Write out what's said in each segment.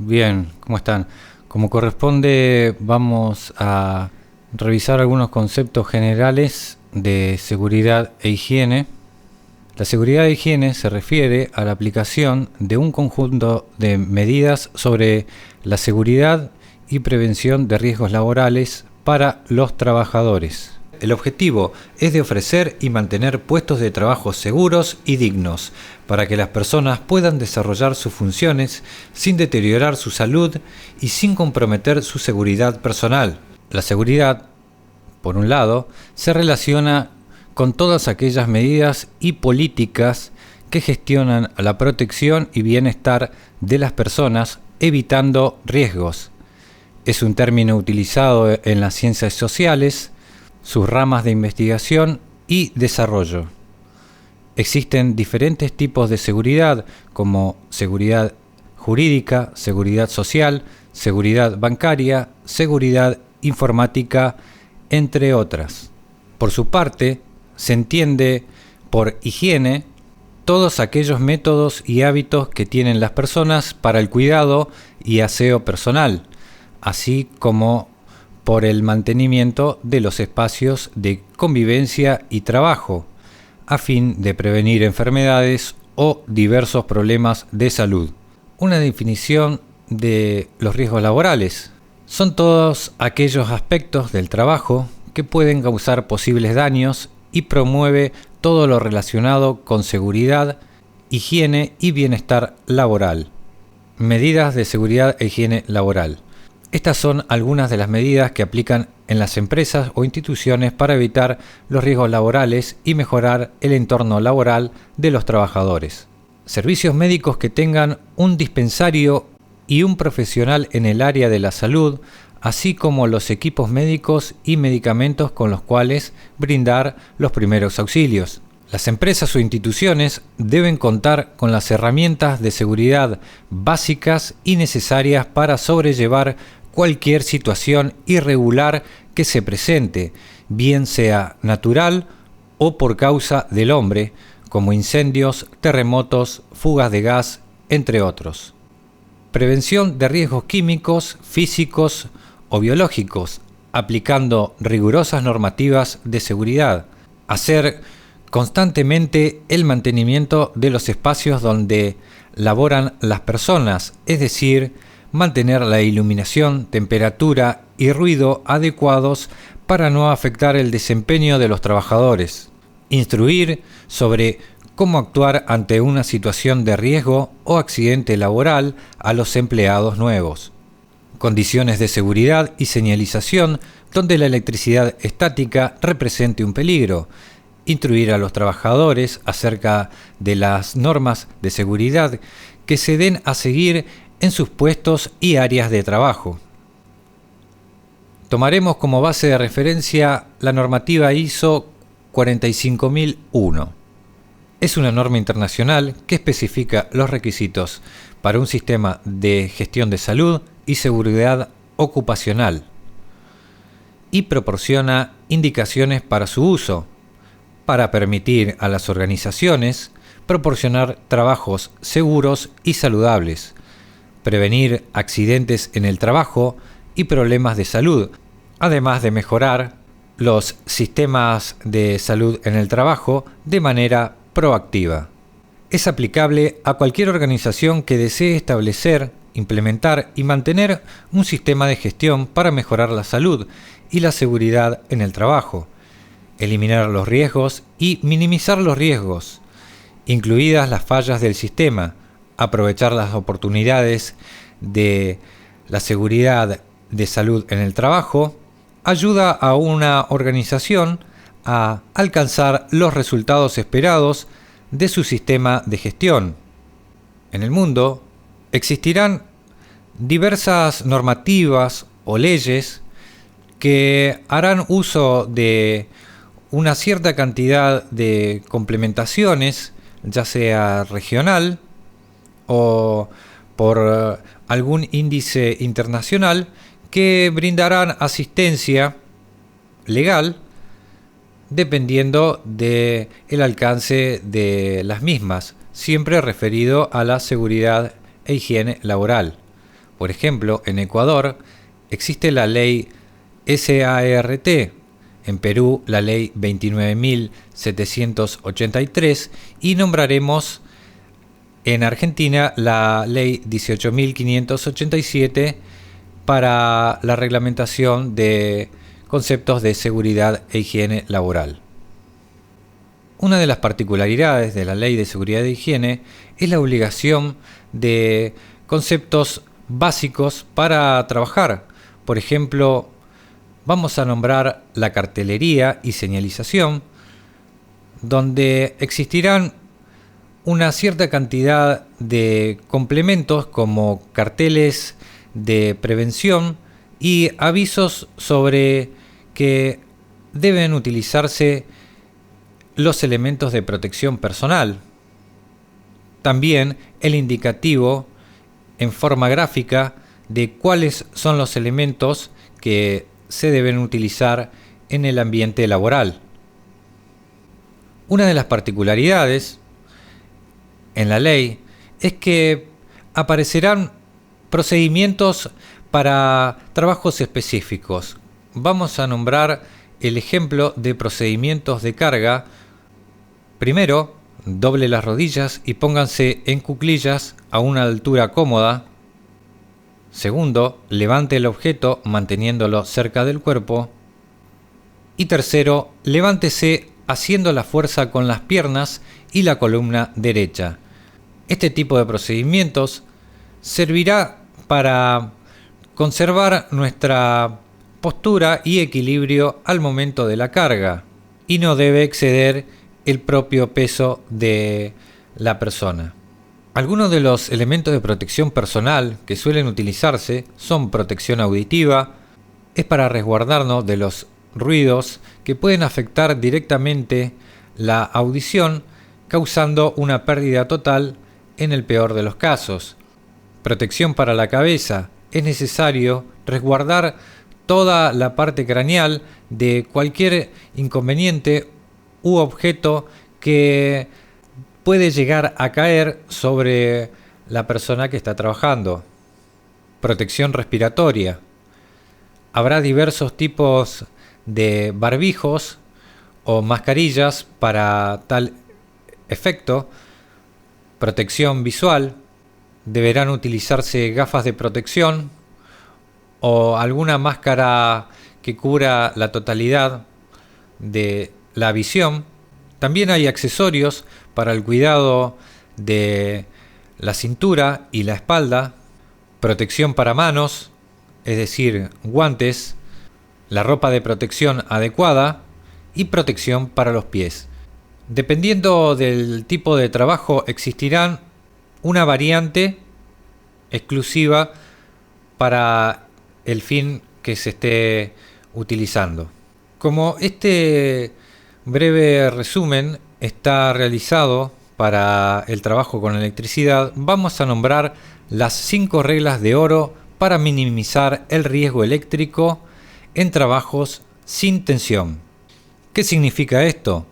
Bien, ¿cómo están? Como corresponde, vamos a revisar algunos conceptos generales de seguridad e higiene. La seguridad e higiene se refiere a la aplicación de un conjunto de medidas sobre la seguridad y prevención de riesgos laborales para los trabajadores. El objetivo es de ofrecer y mantener puestos de trabajo seguros y dignos para que las personas puedan desarrollar sus funciones sin deteriorar su salud y sin comprometer su seguridad personal. La seguridad, por un lado, se relaciona con todas aquellas medidas y políticas que gestionan la protección y bienestar de las personas, evitando riesgos. Es un término utilizado en las ciencias sociales, sus ramas de investigación y desarrollo. Existen diferentes tipos de seguridad, como seguridad jurídica, seguridad social, seguridad bancaria, seguridad informática, entre otras. Por su parte, se entiende por higiene todos aquellos métodos y hábitos que tienen las personas para el cuidado y aseo personal, así como por el mantenimiento de los espacios de convivencia y trabajo, a fin de prevenir enfermedades o diversos problemas de salud. Una definición de los riesgos laborales son todos aquellos aspectos del trabajo que pueden causar posibles daños y promueve todo lo relacionado con seguridad, higiene y bienestar laboral. Medidas de seguridad e higiene laboral. Estas son algunas de las medidas que aplican en las empresas o instituciones para evitar los riesgos laborales y mejorar el entorno laboral de los trabajadores. Servicios médicos que tengan un dispensario y un profesional en el área de la salud, así como los equipos médicos y medicamentos con los cuales brindar los primeros auxilios. Las empresas o instituciones deben contar con las herramientas de seguridad básicas y necesarias para sobrellevar cualquier situación irregular que se presente, bien sea natural o por causa del hombre, como incendios, terremotos, fugas de gas, entre otros. Prevención de riesgos químicos, físicos o biológicos, aplicando rigurosas normativas de seguridad. Hacer constantemente el mantenimiento de los espacios donde laboran las personas, es decir, mantener la iluminación, temperatura y ruido adecuados para no afectar el desempeño de los trabajadores. Instruir sobre cómo actuar ante una situación de riesgo o accidente laboral a los empleados nuevos. Condiciones de seguridad y señalización donde la electricidad estática represente un peligro. Instruir a los trabajadores acerca de las normas de seguridad que se den a seguir en sus puestos y áreas de trabajo. Tomaremos como base de referencia la normativa ISO 45001. Es una norma internacional que especifica los requisitos para un sistema de gestión de salud y seguridad ocupacional y proporciona indicaciones para su uso, para permitir a las organizaciones proporcionar trabajos seguros y saludables, prevenir accidentes en el trabajo y problemas de salud, además de mejorar los sistemas de salud en el trabajo de manera proactiva. Es aplicable a cualquier organización que desee establecer, implementar y mantener un sistema de gestión para mejorar la salud y la seguridad en el trabajo, eliminar los riesgos y minimizar los riesgos, incluidas las fallas del sistema, aprovechar las oportunidades de la seguridad de salud en el trabajo, ayuda a una organización a alcanzar los resultados esperados de su sistema de gestión. En el mundo existirán diversas normativas o leyes que harán uso de una cierta cantidad de complementaciones, ya sea regional o por algún índice internacional, que brindarán asistencia legal dependiendo del alcance de las mismas, siempre referido a la seguridad e higiene laboral. Por ejemplo, en Ecuador existe la ley SART, en Perú la ley 29.783 y nombraremos en Argentina la ley 18.587 para la reglamentación de conceptos de seguridad e higiene laboral. Una de las particularidades de la Ley de Seguridad e Higiene es la obligación de conceptos básicos para trabajar. Por ejemplo, vamos a nombrar la cartelería y señalización, donde existirán una cierta cantidad de complementos como carteles de prevención y avisos sobre que deben utilizarse los elementos de protección personal. También el indicativo en forma gráfica de cuáles son los elementos que se deben utilizar en el ambiente laboral. Una de las particularidades en la ley es que aparecerán procedimientos para trabajos específicos. Vamos a nombrar el ejemplo de procedimientos de carga. Primero, doble las rodillas y pónganse en cuclillas a una altura cómoda. Segundo, levante el objeto manteniéndolo cerca del cuerpo. Y tercero, levántese haciendo la fuerza con las piernas y la columna derecha. Este tipo de procedimientos servirá para conservar nuestra postura y equilibrio al momento de la carga y no debe exceder el propio peso de la persona. Algunos de los elementos de protección personal que suelen utilizarse son protección auditiva, es para resguardarnos de los ruidos que pueden afectar directamente la audición, causando una pérdida total en el peor de los casos. Protección para la cabeza, es necesario resguardar toda la parte craneal de cualquier inconveniente u objeto que puede llegar a caer sobre la persona que está trabajando. Protección respiratoria. Habrá diversos tipos de barbijos o mascarillas para tal efecto. Protección visual. Deberán utilizarse gafas de protección o alguna máscara que cubra la totalidad de la visión. También hay accesorios para el cuidado de la cintura y la espalda, protección para manos, es decir, guantes, la ropa de protección adecuada y protección para los pies. Dependiendo del tipo de trabajo, existirán una variante exclusiva para el fin que se esté utilizando. Como este breve resumen está realizado para el trabajo con electricidad, vamos a nombrar las 5 reglas de oro para minimizar el riesgo eléctrico en trabajos sin tensión. ¿Qué significa esto?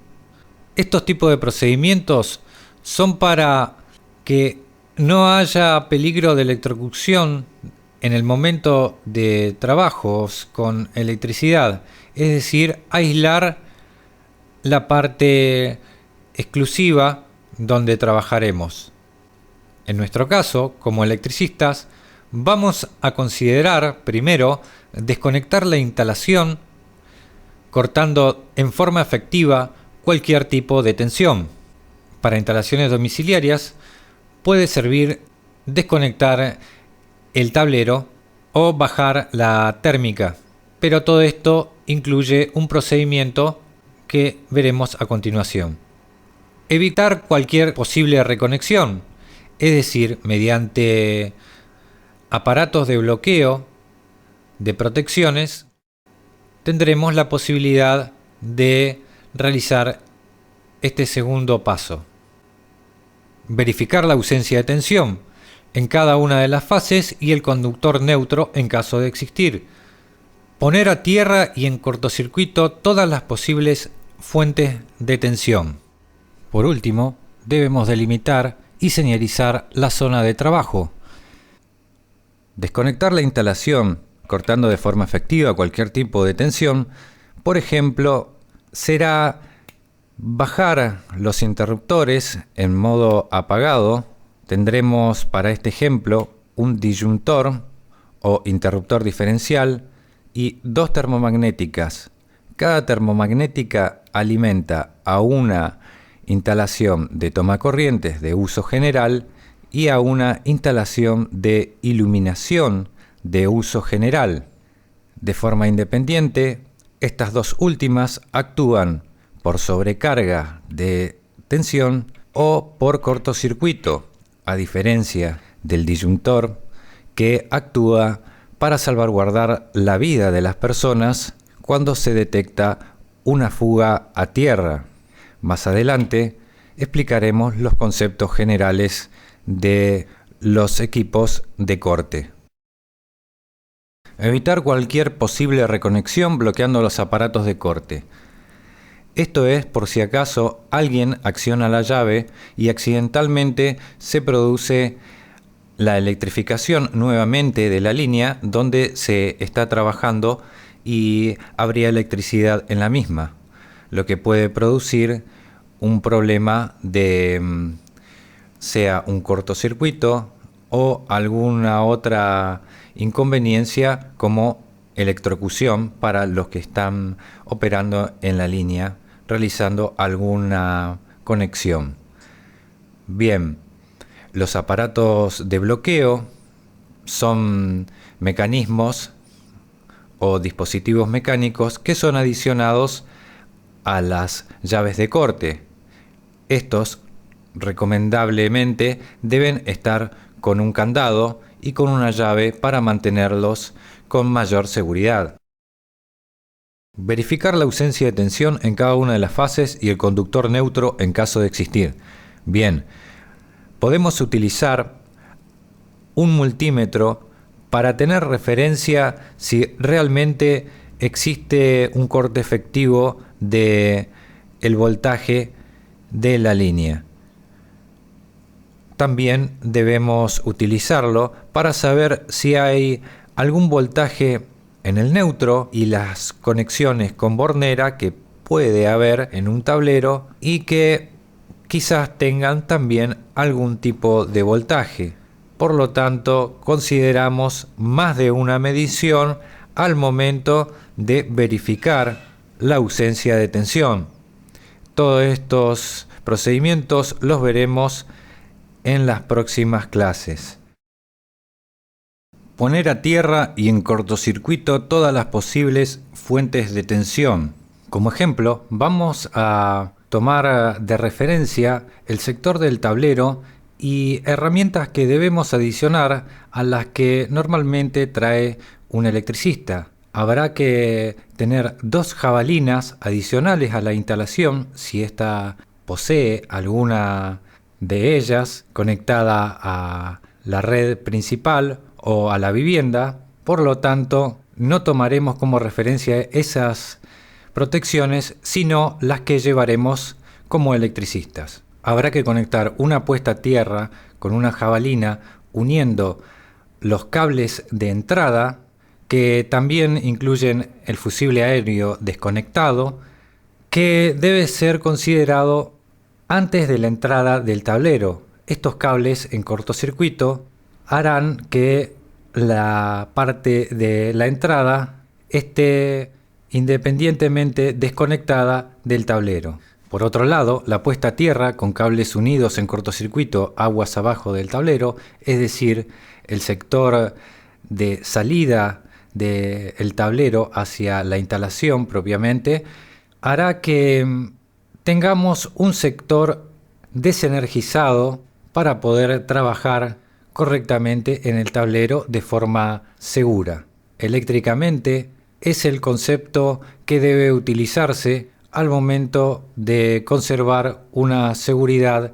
Estos tipos de procedimientos son para que no haya peligro de electrocución en el momento de trabajos con electricidad, es decir, aislar la parte exclusiva donde trabajaremos. En nuestro caso, como electricistas, vamos a considerar primero desconectar la instalación, cortando en forma efectiva cualquier tipo de tensión. Para instalaciones domiciliarias puede servir desconectar el tablero o bajar la térmica, pero todo esto incluye un procedimiento que veremos a continuación. Evitar cualquier posible reconexión, es decir, mediante aparatos de bloqueo de protecciones, tendremos la posibilidad de realizar este segundo paso. Verificar la ausencia de tensión en cada una de las fases y el conductor neutro en caso de existir. Poner a tierra y en cortocircuito todas las posibles fuentes de tensión. Por último, debemos delimitar y señalizar la zona de trabajo. Desconectar la instalación, cortando de forma efectiva cualquier tipo de tensión, por ejemplo, será bajar los interruptores en modo apagado. Tendremos para este ejemplo un disyuntor o interruptor diferencial y dos termomagnéticas. Cada termomagnética alimenta a una instalación de tomacorrientes de uso general y a una instalación de iluminación de uso general. De forma independiente, estas dos últimas actúan por sobrecarga de tensión o por cortocircuito, a diferencia del disyuntor que actúa para salvaguardar la vida de las personas cuando se detecta una fuga a tierra. Más adelante explicaremos los conceptos generales de los equipos de corte. Evitar cualquier posible reconexión bloqueando los aparatos de corte. Esto es por si acaso alguien acciona la llave y accidentalmente se produce la electrificación nuevamente de la línea donde se está trabajando y habría electricidad en la misma, lo que puede producir un problema de sea un cortocircuito o alguna otra inconveniencia como electrocución para los que están operando en la línea realizando alguna conexión. Bien, los aparatos de bloqueo son mecanismos o dispositivos mecánicos que son adicionados a las llaves de corte. Estos recomendablemente deben estar con un candado y con una llave para mantenerlos con mayor seguridad. Verificar la ausencia de tensión en cada una de las fases y el conductor neutro en caso de existir. Bien, podemos utilizar un multímetro para tener referencia si realmente existe un corte efectivo del voltaje de la línea. También debemos utilizarlo para saber si hay algún voltaje en el neutro y las conexiones con bornera que puede haber en un tablero y que quizás tengan también algún tipo de voltaje. Por lo tanto, consideramos más de una medición al momento de verificar la ausencia de tensión. Todos estos procedimientos los veremos en las próximas clases. Poner a tierra y en cortocircuito todas las posibles fuentes de tensión. Como ejemplo, vamos a tomar de referencia el sector del tablero y herramientas que debemos adicionar a las que normalmente trae un electricista. Habrá que tener dos jabalinas adicionales a la instalación si ésta posee alguna de ellas conectada a la red principal o a la vivienda. Por lo tanto, no tomaremos como referencia esas protecciones, sino las que llevaremos como electricistas. Habrá que conectar una puesta a tierra con una jabalina uniendo los cables de entrada, que también incluyen el fusible aéreo desconectado, que debe ser considerado antes de la entrada del tablero. Estos cables en cortocircuito harán que la parte de la entrada esté independientemente desconectada del tablero. Por otro lado, la puesta a tierra con cables unidos en cortocircuito aguas abajo del tablero, es decir, el sector de salida del tablero hacia la instalación propiamente, hará que tengamos un sector desenergizado para poder trabajar correctamente en el tablero de forma segura. Eléctricamente es el concepto que debe utilizarse al momento de conservar una seguridad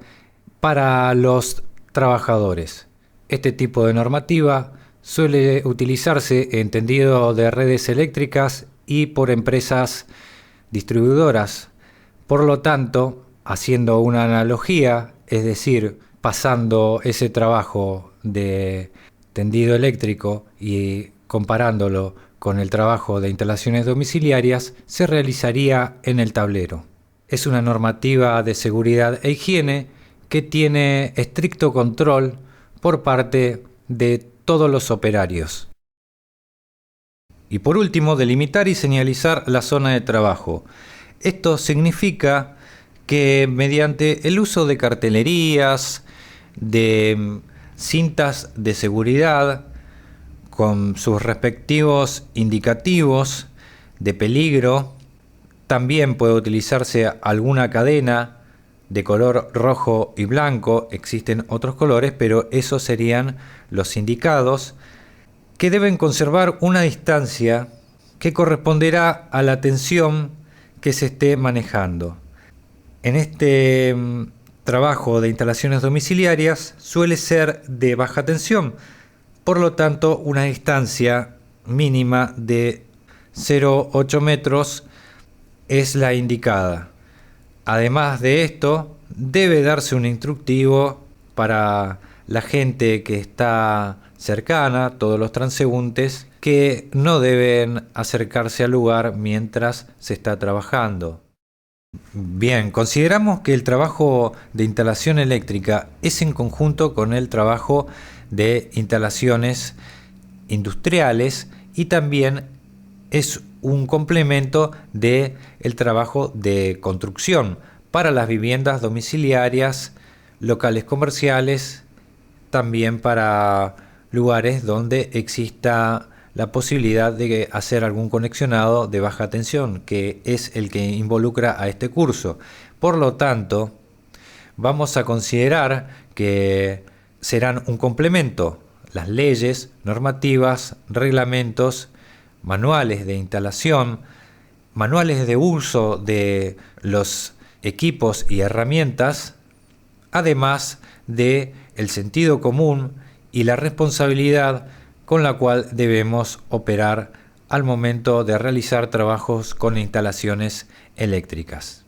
para los trabajadores. Este tipo de normativa suele utilizarse en tendido de redes eléctricas y por empresas distribuidoras. Por lo tanto, haciendo una analogía, es decir, pasando ese trabajo de tendido eléctrico y comparándolo con el trabajo de instalaciones domiciliarias, se realizaría en el tablero. Es una normativa de seguridad e higiene que tiene estricto control por parte de todos los operarios. Y por último, delimitar y señalizar la zona de trabajo. Esto significa que mediante el uso de cartelerías, de cintas de seguridad, con sus respectivos indicativos de peligro, también puede utilizarse alguna cadena de color rojo y blanco. Existen otros colores, pero esos serían los indicados, que deben conservar una distancia que corresponderá a la tensión que se esté manejando. En este trabajo de instalaciones domiciliarias suele ser de baja tensión, por lo tanto una distancia mínima de 0,8 metros es la indicada. Además de esto, debe darse un instructivo para la gente que está cercana, todos los transeúntes, que no deben acercarse al lugar mientras se está trabajando. Bien, consideramos que el trabajo de instalación eléctrica es en conjunto con el trabajo de instalaciones industriales y también es un complemento del trabajo de construcción para las viviendas domiciliarias, locales comerciales, también para lugares donde exista la posibilidad de hacer algún conexionado de baja tensión, que es el que involucra a este curso. Por lo tanto, vamos a considerar que serán un complemento las leyes, normativas, reglamentos, manuales de instalación, manuales de uso de los equipos y herramientas, además de el sentido común y la responsabilidad con la cual debemos operar al momento de realizar trabajos con instalaciones eléctricas.